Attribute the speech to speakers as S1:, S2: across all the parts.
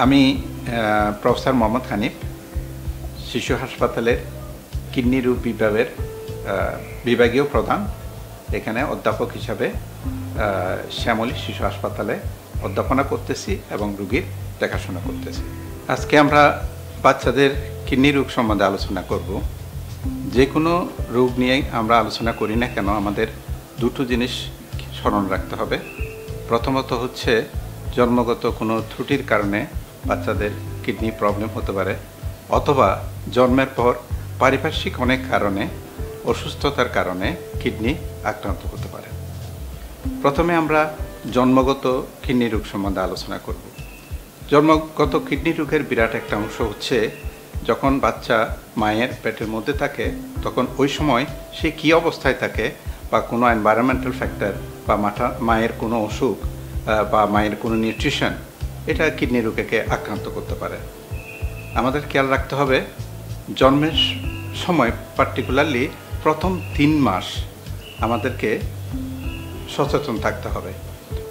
S1: আমি প্রফেসর মোহাম্মদ হানিফ শিশু হাসপাতালের কিডনি রোগ বিভাগের বিভাগীয় প্রধান। এখানে অধ্যাপক হিসাবে শ্যামলী শিশু হাসপাতালে অধ্যাপনা করতেছি এবং রোগীর দেখাশোনা করতেছি। আজকে আমরা বাচ্চাদের কিডনি রোগ সম্বন্ধে আলোচনা করব। যে কোনো রোগ নিয়ে আমরা আলোচনা করি না কেন আমাদের দুটো জিনিস স্মরণ রাখতে হবে। প্রথমত হচ্ছে জন্মগত কোনো ত্রুটির কারণে বাচ্চাদের কিডনি প্রবলেম হতে পারে, অথবা জন্মের পর পারিপার্শ্বিক অনেক কারণে অসুস্থতার কারণে কিডনি আক্রান্ত হতে পারে। প্রথমে আমরা জন্মগত কিডনি রোগ সম্বন্ধে আলোচনা করব। জন্মগত কিডনি রোগের বিরাট একটা অংশ হচ্ছে যখন বাচ্চা মায়ের পেটের মধ্যে থাকে তখন ওই সময় সে কী অবস্থায় থাকে, বা কোনো এনভায়রনমেন্টাল ফ্যাক্টর বা মায়ের কোনো অসুখ বা মায়ের কোনো নিউট্রিশন, এটা কিডনি রোগকে আক্রান্ত করতে পারে। আমাদের খেয়াল রাখতে হবে জন্মের সময় পার্টিকুলারলি প্রথম 3 মাস আমাদেরকে সচেতন থাকতে হবে।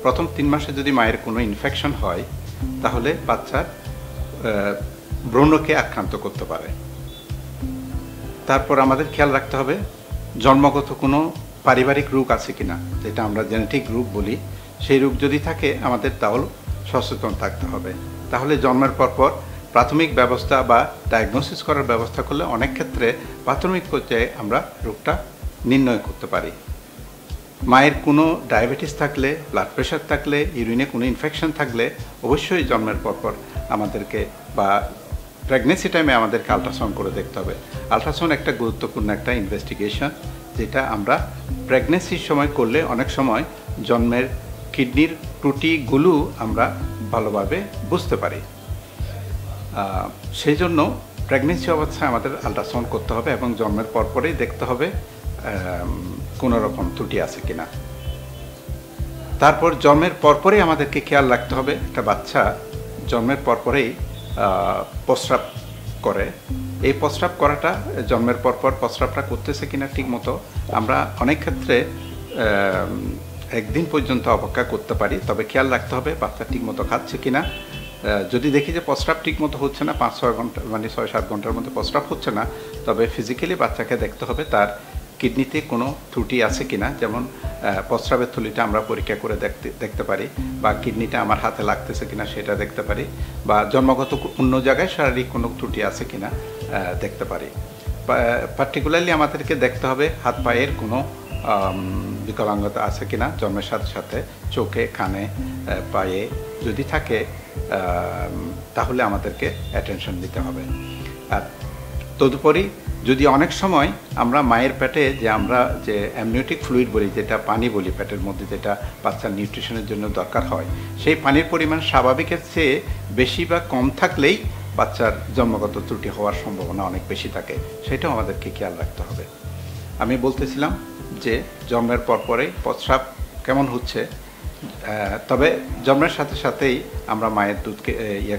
S1: প্রথম 3 মাসে যদি মায়ের কোনো ইনফেকশন হয় তাহলে বাচ্চার ব্রণকে আক্রান্ত করতে পারে। তারপর আমাদের খেয়াল রাখতে হবে জন্মগত কোনো পারিবারিক রোগ আছে কিনা, যেটা আমরা জেনেটিক রোগ বলি, সেই রোগ যদি থাকে আমাদের তাহলে সচেতন থাকতে হবে। তাহলে জন্মের পর প্রাথমিক ব্যবস্থা বা ডায়াগনোসিস করার ব্যবস্থা করলে অনেক ক্ষেত্রে প্রাথমিক পর্যায়ে আমরা রোগটা নির্ণয় করতে পারি। মায়ের কোনো ডায়াবেটিস থাকলে, ব্লাড প্রেশার থাকলে, ইউরিনে কোনো ইনফেকশন থাকলে অবশ্যই জন্মের পর আমাদেরকে বা প্রেগনেন্সি টাইমে আমাদেরকে আলট্রাসাউন্ড করে দেখতে হবে। আলট্রাসাউন্ড একটা গুরুত্বপূর্ণ একটা ইনভেস্টিগেশন, যেটা আমরা প্রেগনেন্সির সময় করলে অনেক সময় জন্মের কিডনির ত্রুটিগুলো আমরা ভালোভাবে বুঝতে পারি। সেই জন্য প্রেগনেন্সি অবস্থায় আমাদের আলট্রাসাউন্ড করতে হবে এবং জন্মের পরেই দেখতে হবে কোনো রকম ত্রুটি আছে কিনা। তারপর জন্মের পরপরই আমাদেরকে খেয়াল রাখতে হবে একটা বাচ্চা জন্মের পরপরেই প্রস্রাব করে। এই প্রস্রাব করাটা জন্মের পর প্রস্রাবটা করতেছে কিনা ঠিক মতো আমরা অনেক ক্ষেত্রে একদিন পর্যন্ত অপেক্ষা করতে পারি, তবে খেয়াল রাখতে হবে বাচ্চা ঠিক মতো খাচ্ছে কিনা। যদি দেখি যে প্রস্রাব ঠিক মতো হচ্ছে না, 5-6 ঘন্টা মানে 6-7 ঘন্টার মধ্যে প্রস্রাব হচ্ছে না, তবে ফিজিক্যালি বাচ্চাকে দেখতে হবে তার কিডনিতে কোনো ত্রুটি আছে কিনা। যেমন প্রস্রাবের থলিটা আমরা পরীক্ষা করে দেখতে পারি, বা কিডনিটা আমার হাতে লাগতেছে কিনা সেটা দেখতে পারি, বা জন্মগত অন্য জায়গায় শারীরিক কোনো ত্রুটি আছে কিনা দেখতে পারি। পার্টিকুলারলি আমাদেরকে দেখতে হবে হাত পায়ের কোনো বিকলাঙ্গতা আছে কিনা জন্মের সাথে সাথে, চোখে, কানে, পায়ে যদি থাকে তাহলে আমাদেরকে অ্যাটেনশন দিতে হবে। আর তদুপরি যদি অনেক সময় আমরা মায়ের পেটে আমরা যে অ্যামনিওটিক ফ্লুইড বলি, যেটা পানি বলি পেটের মধ্যে, যেটা বাচ্চার নিউট্রিশনের জন্য দরকার হয়, সেই পানির পরিমাণ স্বাভাবিকের চেয়ে বেশি বা কম থাকলেই বাচ্চার জন্মগত ত্রুটি হওয়ার সম্ভাবনা অনেক বেশি থাকে, সেটাও আমাদেরকে খেয়াল রাখতে হবে। আমি বলতেছিলাম যে জন্মের পরেই প্রস্রাব কেমন হচ্ছে, তবে জন্মের সাথে সাথেই আমরা মায়ের দুধকে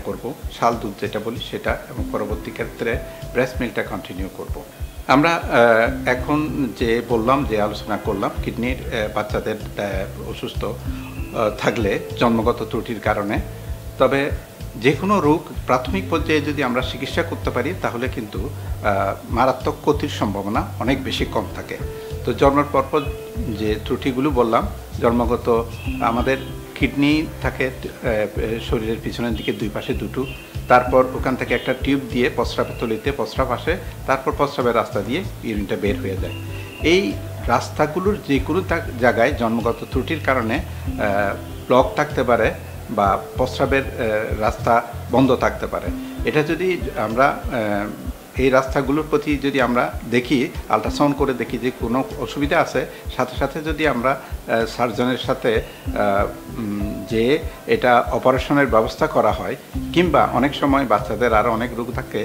S1: করব, শাল দুধ যেটা বলি সেটা, এবং পরবর্তী ক্ষেত্রে ব্রেস্ট মিল্কটা কন্টিনিউ করব। আমরা এখন যে বললাম, যে আলোচনা করলাম কিডনির বাচ্চাদের অসুস্থ থাকলে জন্মগত ত্রুটির কারণে, তবে যে কোনো রোগ প্রাথমিক পর্যায়ে যদি আমরা চিকিৎসা করতে পারি তাহলে কিন্তু মারাত্মক ক্ষতির সম্ভাবনা অনেক বেশি কম থাকে। তো জন্মের পর যে ত্রুটিগুলো বললাম, জন্মগত আমাদের কিডনি থাকে শরীরের পিছনের দিকে 2 পাশে 2টো, তারপর ওখান থেকে একটা টিউব দিয়ে প্রস্রাবের থলিতে প্রস্রাব আসে, তারপর প্রস্রাবের রাস্তা দিয়ে ইউরিনটা বের হয়ে যায়। এই রাস্তাগুলোর যে কোনো জায়গায় জন্মগত ত্রুটির কারণে ব্লক থাকতে পারে বা প্রস্রাবের রাস্তা বন্ধ থাকতে পারে। এটা যদি আমরা এই রাস্তাগুলোর প্রতি যদি আমরা দেখি, আলট্রাসাউন্ড করে দেখি যে কোনো অসুবিধা আছে, সাথে সাথে যদি আমরা সার্জনের সাথে যে এটা অপারেশনের ব্যবস্থা করা হয়, কিংবা অনেক সময় বাচ্চাদের আরও অনেক রোগ থাকে,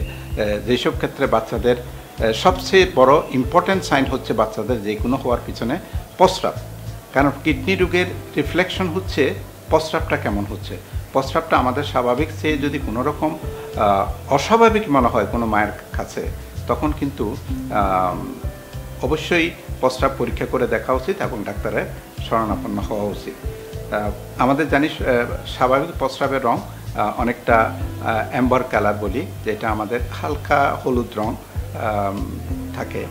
S1: যেসব ক্ষেত্রে বাচ্চাদের সবচেয়ে বড় ইম্পর্ট্যান্ট সাইন হচ্ছে বাচ্চাদের যে কোনো হওয়ার পিছনে প্রস্রাব। কারণ কিডনি রোগের রিফ্লেকশন হচ্ছে প্রস্রাবটা কেমন হচ্ছে। প্রস্রাবটা আমাদের স্বাভাবিক চেয়ে যদি কোনো রকম অস্বাভাবিক মনে হয় কোনো মায়ের কাছে, তখন কিন্তু অবশ্যই প্রস্রাব পরীক্ষা করে দেখা উচিত এবং ডাক্তারের শরণাপন্ন হওয়া উচিত। আমাদের জানি স্বাভাবিক প্রস্রাবের রং অনেকটা অ্যাম্বার কালার বলি, যেটা আমাদের হালকা হলুদ রং থাকে।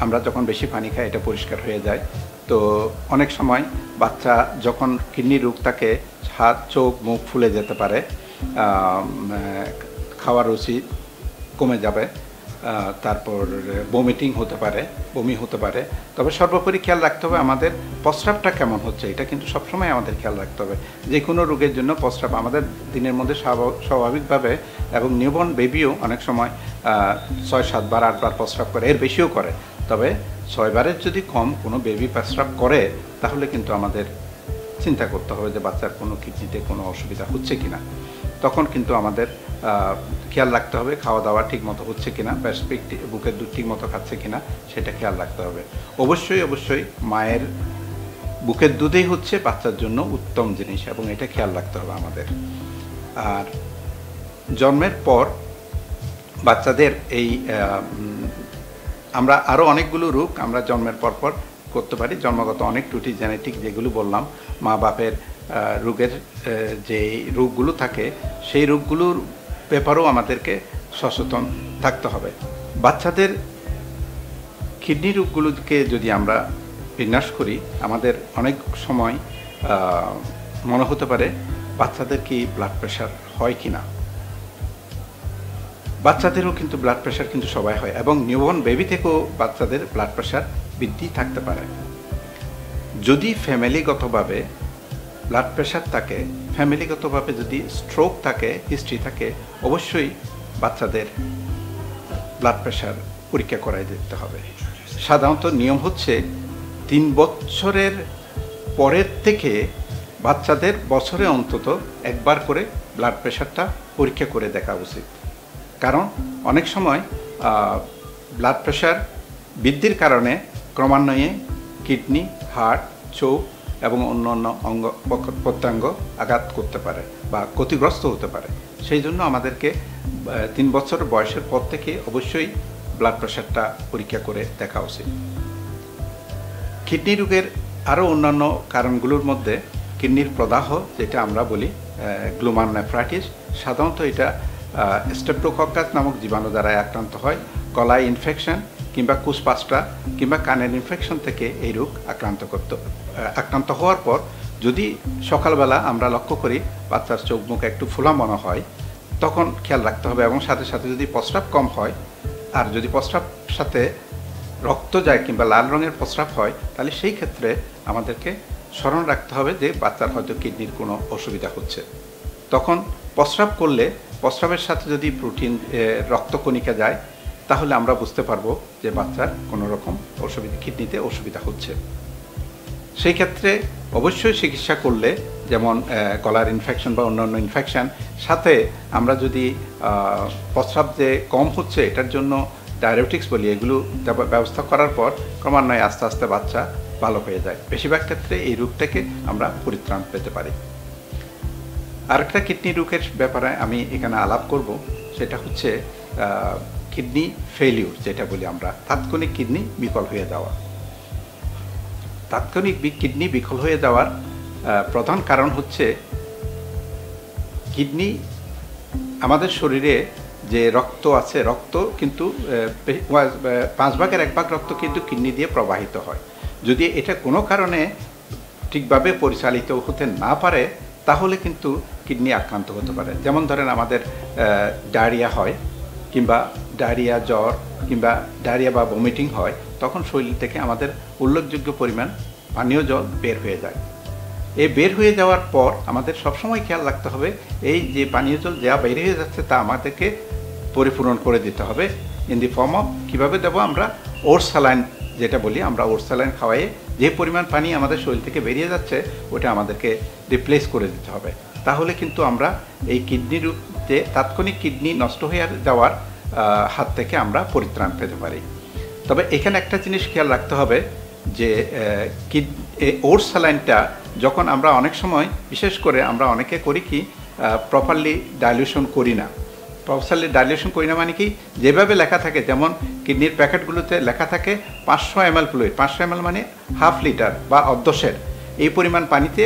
S1: আমরা যখন বেশি পানি খাই এটা পরিষ্কার হয়ে যায়। তো অনেক সময় বাচ্চা যখন কিডনি রোগ থাকে, হাত চোখ মুখ ফুলে যেতে পারে, খাওয়ার রুচি কমে যাবে, তারপর বমিটিং হতে পারে, বমি হতে পারে। তবে সর্বোপরি খেয়াল রাখতে হবে আমাদের প্রস্রাবটা কেমন হচ্ছে, এটা কিন্তু সবসময় আমাদের খেয়াল রাখতে হবে। যে কোনো রোগের জন্য প্রস্রাব আমাদের দিনের মধ্যে স্বাভাবিকভাবে, এবং নিউবর্ন বেবিও অনেক সময় 6-7 বার 8 বার প্রস্রাব করে, এর বেশিও করে। তবে 6 বারের যদি কম কোনো বেবি প্রস্রাব করে, তাহলে কিন্তু আমাদের চিন্তা করতে হবে যে বাচ্চার কোনো কিডনিতে কোনো অসুবিধা হচ্ছে কিনা। তখন কিন্তু আমাদের খেয়াল রাখতে হবে খাওয়া দাওয়া ঠিক মতো হচ্ছে কিনা, ব্রেস্টফিড বুকের দুধ ঠিক মতো খাচ্ছে কিনা, সেটা খেয়াল রাখতে হবে। অবশ্যই মায়ের বুকের দুধেই হচ্ছে বাচ্চার জন্য উত্তম জিনিস, এবং এটা খেয়াল রাখতে হবে আমাদের। আর জন্মের পর বাচ্চাদের এই আমরা আরও অনেকগুলো রোগ আমরা জন্মের পর করতে পারি। জন্মগত অনেক ত্রুটি, জেনেটিক যেগুলো বললাম, মা বাপের রোগের যে রোগগুলো থাকে, সেই রোগগুলোর ব্যাপারেও আমাদেরকে সচেতন থাকতে হবে। বাচ্চাদের কিডনি রোগগুলোকে যদি আমরা বিন্যাস করি, আমাদের অনেক সময় মনে হতে পারে বাচ্চাদের কি ব্লাড প্রেশার হয় কি না। বাচ্চাদেরও কিন্তু ব্লাড প্রেশার কিন্তু সবাই হয়, এবং নিউবর্ন বেবি থেকেও বাচ্চাদের ব্লাড প্রেশার বৃদ্ধি থাকতে পারে। যদি ফ্যামিলিগতভাবে ব্লাড প্রেশার থাকে, ফ্যামিলিগতভাবে যদি স্ট্রোক থাকে, হিস্ট্রি থাকে, অবশ্যই বাচ্চাদের ব্লাড প্রেশার পরীক্ষা করাই দিতে হবে। সাধারণত নিয়ম হচ্ছে 3 বছরের পরের থেকে বাচ্চাদের বছরে অন্তত একবার করে ব্লাড প্রেশারটা পরীক্ষা করে দেখা উচিত। কারণ অনেক সময় ব্লাড প্রেশার বৃদ্ধির কারণে ক্রমান্বয়ে কিডনি, হার্ট, চোখ এবং অন্যান্য অঙ্গ প্রত্যঙ্গ আঘাত করতে পারে বা ক্ষতিগ্রস্ত হতে পারে। সেই জন্য আমাদেরকে 3 বছর বয়সের পর থেকে অবশ্যই ব্লাড প্রেশারটা পরীক্ষা করে দেখা উচিত। কিডনি রোগের আরও অন্যান্য কারণগুলোর মধ্যে কিডনির প্রদাহ, যেটা আমরা বলি গ্লোমারুলোনেফ্রাইটিস, সাধারণত এটা স্ট্রেপ্টোকক্কাস নামক জীবাণু দ্বারা আক্রান্ত হয়। গলায় ইনফেকশন কিংবা কুসপাস্টা কিংবা কানের ইনফেকশন থেকে এই রোগ আক্রান্ত হওয়ার পর যদি সকালবেলা আমরা লক্ষ্য করি বাচ্চার চোখ মুখ একটু ফোলা মনে হয়, তখন খেয়াল রাখতে হবে। এবং সাথে সাথে যদি প্রস্রাব কম হয়, আর যদি প্রস্রাব সাথে রক্ত যায় কিংবা লাল রঙের প্রস্রাব হয়, তাহলে সেই ক্ষেত্রে আমাদেরকে স্মরণ রাখতে হবে যে বাচ্চার হয়তো কিডনির কোনো অসুবিধা হচ্ছে। তখন প্রস্রাব করলে প্রস্রাবের সাথে যদি প্রোটিন, রক্তকণিকা যায়, তাহলে আমরা বুঝতে পারবো যে বাচ্চার কোনো রকম কিডনিতে অসুবিধা হচ্ছে। সেই ক্ষেত্রে অবশ্যই চিকিৎসা করলে, যেমন গলার ইনফেকশন বা অন্যান্য ইনফেকশন, সাথে আমরা যদি প্রস্রাব যে কম হচ্ছে এটার জন্য ডায়াবেটিক্স বলি, এগুলো ব্যবস্থা করার পর ক্রমান্বয়ে আস্তে আস্তে বাচ্চা ভালো হয়ে যায়। বেশিরভাগ ক্ষেত্রে এই রোগ থেকে আমরা পরিত্রাণ পেতে পারি। আরেকটা কিডনি রোগের ব্যাপারে আমি এখানে আলাপ করব, সেটা হচ্ছে কিডনি ফেলিউর, যেটা বলি আমরা তাৎক্ষণিক কিডনি বিকল হয়ে যাওয়া। তাৎক্ষণিক কিডনি বিকল হয়ে যাওয়ার প্রধান কারণ হচ্ছে কিডনি, আমাদের শরীরে যে রক্ত আছে, রক্ত কিন্তু 5 ভাগের 1 ভাগ রক্ত কিন্তু কিডনি দিয়ে প্রবাহিত হয়। যদি এটা কোনো কারণে ঠিকভাবে পরিচালিত হতে না পারে, তাহলে কিন্তু কিডনি আক্রান্ত হতে পারে। যেমন ধরেন আমাদের ডায়রিয়া হয়, কিংবা ডায়রিয়া, জ্বর কিংবা ডায়রিয়া বা ভমিটিং হয়, তখন শরীর থেকে আমাদের উল্লেখযোগ্য পরিমাণ পানীয় জল বের হয়ে যায়। এই বের হয়ে যাওয়ার পর আমাদের সবসময় খেয়াল রাখতে হবে এই যে পানীয় জল যা বের হয়ে যাচ্ছে তা আমাদেরকে পরিপূরণ করে দিতে হবে। ইন দি ফর্ম অফ কীভাবে দেবো, আমরা ওটস স্যালাইন যেটা বলি, আমরা ওটস স্যালাইন খাওয়াইয়ে যে পরিমাণ পানি আমাদের শরীর থেকে বেরিয়ে যাচ্ছে ওটা আমাদেরকে রিপ্লেস করে দিতে হবে। তাহলে কিন্তু আমরা এই কিডনির যে তাৎক্ষণিক কিডনি নষ্ট হয়ে যাওয়ার হাত থেকে আমরা পরিত্রাণ পেতে পারি। তবে এখানে একটা জিনিস খেয়াল রাখতে হবে যে ওটস স্যালাইনটা যখন আমরা অনেক সময়, বিশেষ করে আমরা অনেকে করি কি, প্রপারলি ডাইলিউশন করি না। প্রপারলি ডাইলিউশন করি না মানে কি, যেভাবে লেখা থাকে, যেমন কিডনির প্যাকেটগুলোতে লেখা থাকে 500 ml ফ্লুইড, 500 ml মানে ½ লিটার বা অর্ধ সের, এই পরিমাণ পানিতে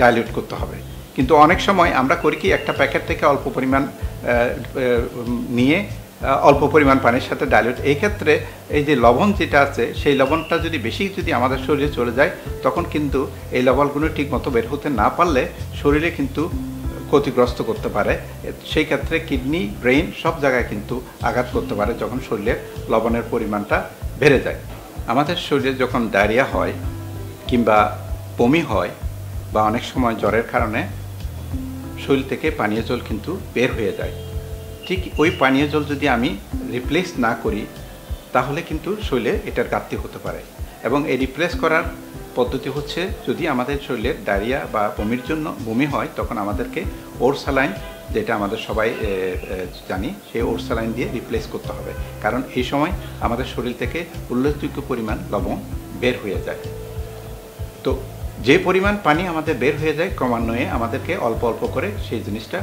S1: ডাইলিউট করতে হবে। কিন্তু অনেক সময় আমরা করি কি একটা প্যাকেট থেকে অল্প পরিমাণ নিয়ে অল্প পরিমাণ পানির সাথে ডাইলিউট, এই ক্ষেত্রে এই যে লবণ যেটা আছে সেই লবণটা যদি বেশি আমাদের শরীরে চলে যায় তখন কিন্তু এই লবণগুলো ঠিকমতো বের হতে না পারলে শরীরে কিন্তু ক্ষতিগ্রস্ত করতে পারে। সেই ক্ষেত্রে কিডনি, ব্রেইন সব জায়গায় কিন্তু আঘাত করতে পারে যখন শরীরের লবণের পরিমাণটা বেড়ে যায়। আমাদের শরীরে যখন ডায়রিয়া হয় কিংবা বমি হয় বা অনেক সময় জ্বরের কারণে শরীর থেকে পানীয় জল কিন্তু বের হয়ে যায়, ঠিক ওই পানীয় জল যদি আমি রিপ্লেস না করি তাহলে কিন্তু শরীরে এটার ঘাটতি হতে পারে। এবং এই রিপ্লেস করার পদ্ধতি হচ্ছে, যদি আমাদের শরীরের ডায়রিয়া বা বমির জন্য বমি হয় তখন আমাদেরকে ওরসালাইন, যেটা আমাদের সবাই জানি, সেই ওরসালাইন দিয়ে রিপ্লেস করতে হবে, কারণ এই সময় আমাদের শরীর থেকে উল্লেখযোগ্য পরিমাণ লবণ বের হয়ে যায়। তো যে পরিমাণ পানি আমাদের বের হয়ে যায় ক্রমান্বয়ে আমাদেরকে অল্প অল্প করে সেই জিনিসটা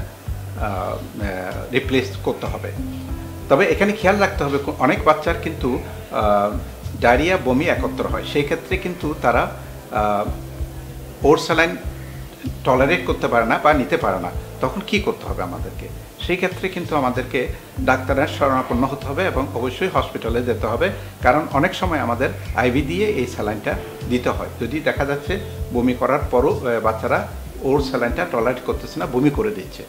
S1: রিপ্লেস করতে হবে। তবে এখানে খেয়াল রাখতে হবে, অনেক বাচ্চার কিন্তু ডায়রিয়া বমি একত্র হয়, সেই ক্ষেত্রে কিন্তু তারা ওরসালাইন টলারেট করতে পারে না বা নিতে পারে না, তখন কি করতে হবে আমাদেরকে? সেই ক্ষেত্রে কিন্তু আমাদেরকে ডাক্তারের শরণাপন্ন হতে হবে এবং অবশ্যই হসপিটালে যেতে হবে, কারণ অনেক সময় আমাদের আইভি দিয়ে এই স্যালাইনটা দিতে হয়। যদি দেখা যাচ্ছে বমি করার পরও বাচ্চারা ওর স্যালাইনটা টলারেট করতেছে না, বমি করে দিচ্ছে।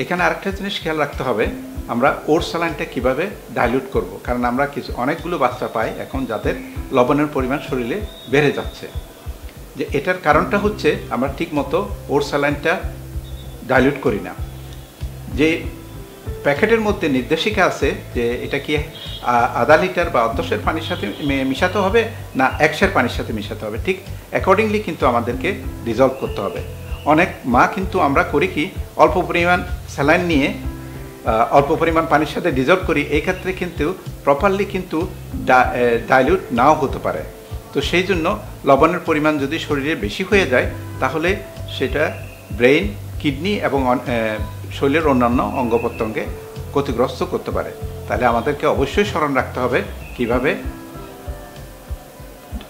S1: এখানে আরেকটা জিনিস খেয়াল রাখতে হবে, আমরা ওর স্যালাইনটা কীভাবে ডাইলিউট করব, কারণ আমরা অনেকগুলো বাচ্চা পাই এখন যাদের লবণের পরিমাণ শরীরে বেড়ে যাচ্ছে। যে এটার কারণটা হচ্ছে আমরা ঠিকমতো ওর স্যালাইনটা ডাইলিউট করি না। যে প্যাকেটের মধ্যে নির্দেশিকা আছে যে এটা কি আধা লিটার বা অর্ধশের পানির সাথে মিশাতে হবে না 1 পানির সাথে মিশাতে হবে, ঠিক অ্যাকর্ডিংলি কিন্তু আমাদেরকে রিজলভ করতে হবে। অনেক মা কিন্তু আমরা করি কি অল্প পরিমাণ স্যালাইন নিয়ে অল্প পরিমাণ পানির সাথে ডিজলভ করি, এই ক্ষেত্রে কিন্তু প্রপারলি কিন্তু ডাইলিউট নাও হতে পারে। তো সেই জন্য লবণের পরিমাণ যদি শরীরে বেশি হয়ে যায় তাহলে সেটা ব্রেইন, কিডনি এবং শরীরের অন্যান্য অঙ্গ প্রত্যঙ্গে ক্ষতিগ্রস্ত করতে পারে। তাহলে আমাদেরকে অবশ্যই স্মরণ রাখতে হবে কিভাবে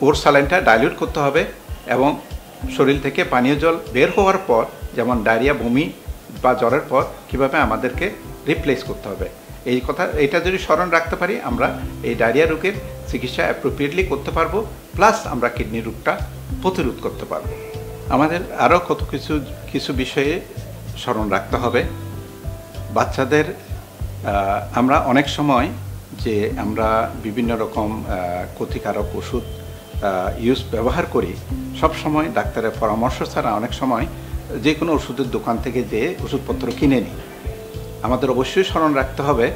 S1: ওর স্যালাইনটা ডাইলিউট করতে হবে এবং শরীর থেকে পানীয় জল বের হওয়ার পর, যেমন ডায়রিয়া, বমি বা জ্বরের পর কিভাবে আমাদেরকে রিপ্লেস করতে হবে। এইটা যদি স্মরণ রাখতে পারি আমরা এই ডায়রিয়া রোগের চিকিৎসা অ্যাপ্রোপ্রিয়েটলি করতে পারবো, প্লাস আমরা কিডনি রোগটা প্রতিরোধ করতে পারবো। আমাদের আরও কিছু বিষয়ে স্মরণ রাখতে হবে। বাচ্চাদের আমরা অনেক সময় যে আমরা বিভিন্ন রকম ক্ষতিকারক ওষুধ ব্যবহার করি, সব সময় ডাক্তারের পরামর্শ ছাড়া অনেক সময় যে কোনো ওষুধের দোকান থেকে যে ওষুধপত্র কিনে নিই। আমাদের অবশ্যই স্মরণ রাখতে হবে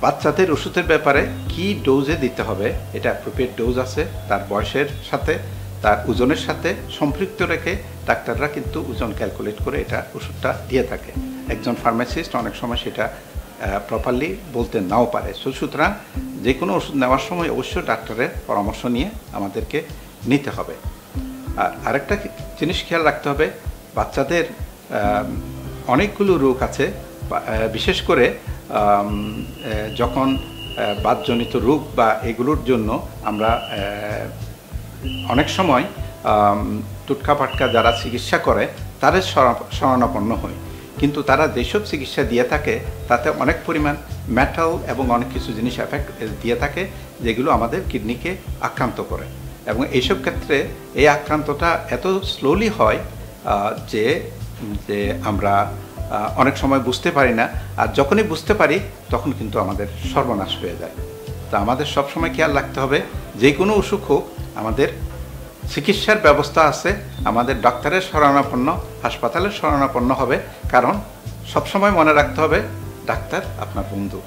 S1: বাচ্চাদের ওষুধের ব্যাপারে কি ডোজে দিতে হবে, এটা অ্যাপ্রোপ্রিয়েট ডোজ আছে, তার বয়সের সাথে তার ওজনের সাথে সম্পৃক্ত রেখে ডাক্তাররা কিন্তু ওজন ক্যালকুলেট করে এটা ওষুধটা দিয়ে থাকে। একজন ফার্মাসিস্ট অনেক সময় সেটা প্রপারলি বলতে নাও পারে। সুতরাং যে কোনো ওষুধ নেওয়ার সময় অবশ্যই ডাক্তারের পরামর্শ নিয়ে আমাদেরকে নিতে হবে। আর আরেকটা জিনিস খেয়াল রাখতে হবে, বাচ্চাদের অনেকগুলো রোগ আছে, বিশেষ করে যখন বাতজনিত রোগ বা এগুলোর জন্য আমরা অনেক সময় টুটকা পাটকা যারা চিকিৎসা করে তাদের শরণাপন্ন হই, কিন্তু তারা যেসব চিকিৎসা দিয়ে থাকে তাতে অনেক পরিমাণ মেটাল এবং অনেক কিছু জিনিস এফেক্ট দিয়ে থাকে যেগুলো আমাদের কিডনিকে আক্রান্ত করে। এবং এইসব ক্ষেত্রে এই আক্রান্তটা এত স্লোলি হয় যে আমরা অনেক সময় বুঝতে পারি না, আর যখনই বুঝতে পারি তখন কিন্তু আমাদের সর্বনাশ হয়ে যায়। তা আমাদের সবসময় খেয়াল রাখতে হবে, যে কোনো অসুখ হোক আমাদের চিকিৎসার ব্যবস্থা আছে, আমাদের ডাক্তারের শরণাপন্ন, হাসপাতালের শরণাপন্ন হবে, কারণ সবসময় মনে রাখতে হবে ডাক্তার আপনার বন্ধু।